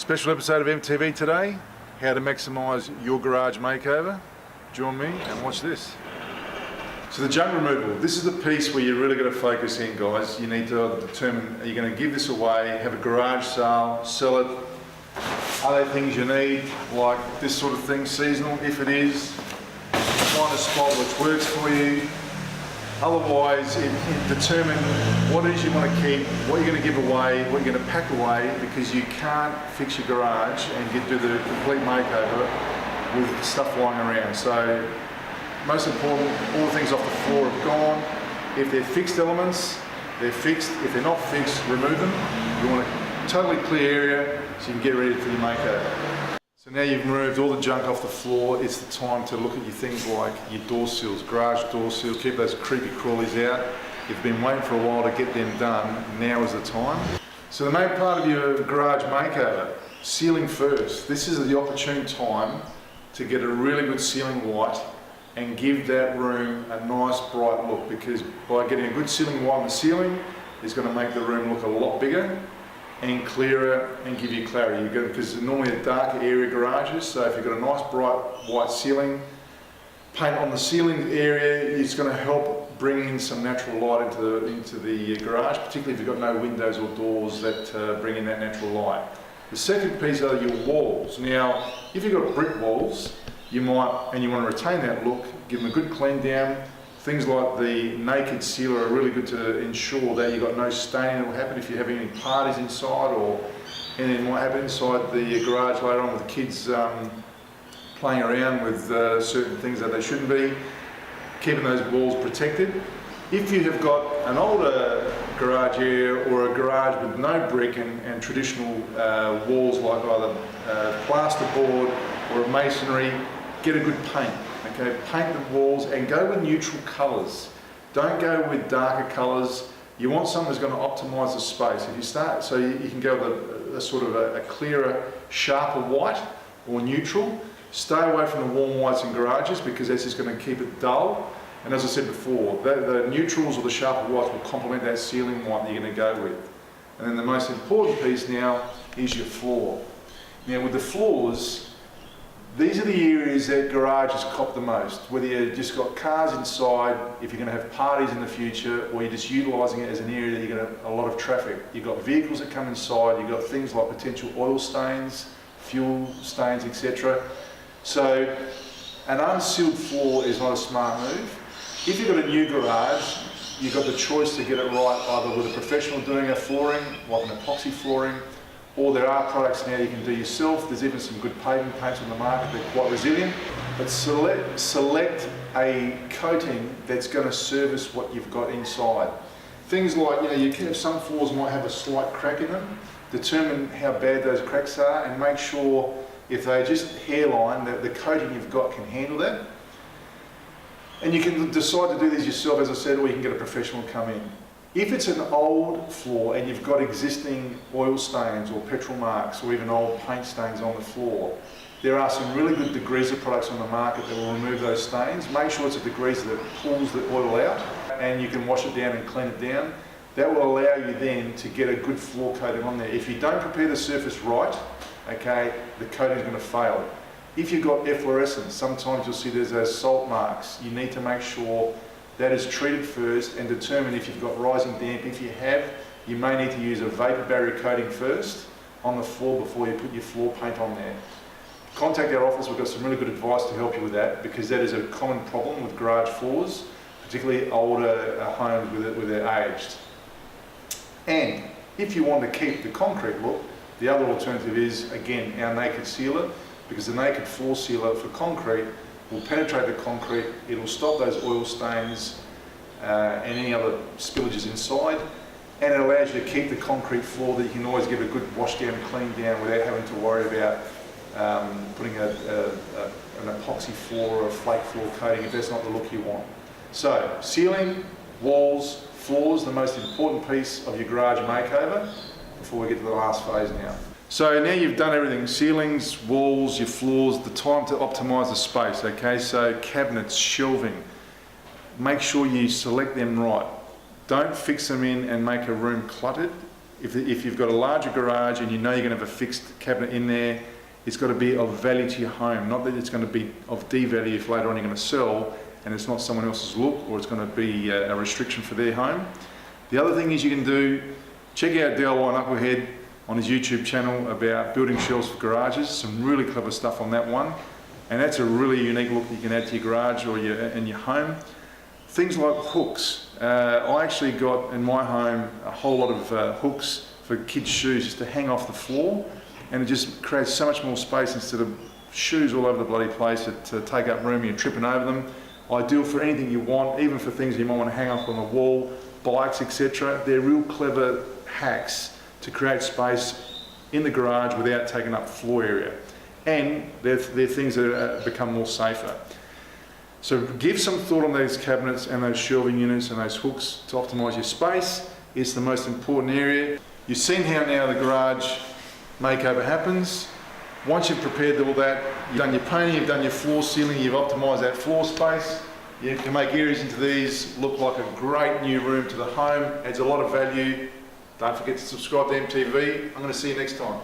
Special episode of MTV today, how to maximise your garage makeover. Join me and watch this. So the junk removal, this is the piece where you're really going to focus in, guys. You need to determine, are you going to give this away, have a garage sale, sell it? Are there things you need, like this sort of thing, seasonal, if it is? Find a spot which works for you. Otherwise, determine what it is you want to keep, what you're going to give away, what you're going to pack away, because you can't fix your garage and do the complete makeover with stuff lying around. So, most important, all the things off the floor have gone. If they're fixed elements, they're fixed. If they're not fixed, remove them. You want a totally clear area so you can get ready for your makeover. So now you've removed all the junk off the floor, it's the time to look at your things like your door sills, garage door sills, keep those creepy crawlies out. You've been waiting for a while to get them done, now is the time. So the main part of your garage makeover, sealing first. This is the opportune time to get a really good sealing white and give that room a nice bright look, because by getting a good sealing white on the ceiling, it's going to make the room look a lot bigger and clearer and give you clarity. Because normally a darker area garages, so if you've got a nice bright white ceiling, paint on the ceiling area, it's going to help bring in some natural light into the garage, particularly if you've got no windows or doors that bring in that natural light. The second piece are your walls. Now, if you've got brick walls, you might, and you want to retain that look, give them a good clean down. Things like the naked sealer are really good to ensure that you've got no staining that will happen if you're having any parties inside, or anything might happen inside the garage later on with kids playing around with certain things that they shouldn't be, keeping those walls protected. If you have got an older garage area or a garage with no brick and traditional walls like either plasterboard or a masonry, get a good paint. Okay, paint the walls and go with neutral colours. Don't go with darker colours. You want something that's going to optimise the space. If you start, so you can go with a sort of a clearer, sharper white or neutral. Stay away from the warm whites in garages, because that's just going to keep it dull. And as I said before, the neutrals or the sharper whites will complement that ceiling white that you're going to go with. And then the most important piece now is your floor. Now with the floors, these are the areas that garages cop the most, whether you've just got cars inside, if you're going to have parties in the future, or you're just utilising it as an area that you're going to have a lot of traffic. You've got vehicles that come inside, you've got things like potential oil stains, fuel stains, etc. So an unsealed floor is not a smart move. If you've got a new garage, you've got the choice to get it right either with a professional doing a flooring, like an epoxy flooring, or there are products now you can do yourself. There's even some good paving paints on the market, they're quite resilient. But select a coating that's going to service what you've got inside. Things like, you can have some floors might have a slight crack in them. Determine how bad those cracks are and make sure if they're just hairline, that the coating you've got can handle that. And you can decide to do these yourself, as I said, or you can get a professional to come in. If it's an old floor and you've got existing oil stains or petrol marks or even old paint stains on the floor, there are some really good degreaser products on the market that will remove those stains. Make sure it's a degreaser that pulls the oil out and you can wash it down and clean it down. That will allow you then to get a good floor coating on there. If you don't prepare the surface right, okay, the coating is going to fail. If you've got efflorescence, sometimes you'll see there's those salt marks. You need to make sure that is treated first and determine if you've got rising damp. If you have, you may need to use a vapor barrier coating first on the floor before you put your floor paint on there. Contact our office, we've got some really good advice to help you with that, because that is a common problem with garage floors, particularly older homes where they're aged. And if you want to keep the concrete look, the other alternative is, again, our naked sealer, because the naked floor sealer for concrete will penetrate the concrete, it will stop those oil stains and any other spillages inside, and it allows you to keep the concrete floor that you can always give a good wash down and clean down without having to worry about putting an epoxy floor or a flake floor coating if that's not the look you want. So, ceiling, walls, floors, the most important piece of your garage makeover before we get to the last phase now. So now you've done everything, ceilings, walls, your floors, the time to optimise the space, okay? So cabinets, shelving, make sure you select them right. Don't fix them in and make a room cluttered. if you've got a larger garage and you know you're going to have a fixed cabinet in there, it's got to be of value to your home, not that it's going to be of devalue if later on you're going to sell and it's not someone else's look, or it's going to be a restriction for their home. The other thing is you can do, check out DIY Knucklehead on his YouTube channel about building shelves for garages, some really clever stuff on that one, and that's a really unique look that you can add to your garage or in your home. Things like hooks. I actually got in my home a whole lot of hooks for kids' shoes just to hang off the floor, and it just creates so much more space instead of shoes all over the bloody place to take up room and you're tripping over them. Ideal for anything you want, even for things you might want to hang up on the wall, bikes, etc. They're real clever hacks to create space in the garage without taking up floor area. And they're things that become more safer. So give some thought on those cabinets and those shelving units and those hooks to optimise your space. It's the most important area. You've seen how now the garage makeover happens. Once you've prepared all that, you've done your painting, you've done your floor ceiling, you've optimised that floor space. You can make areas into these look like a great new room to the home. Adds a lot of value. Don't forget to subscribe to MTV. I'm going to see you next time.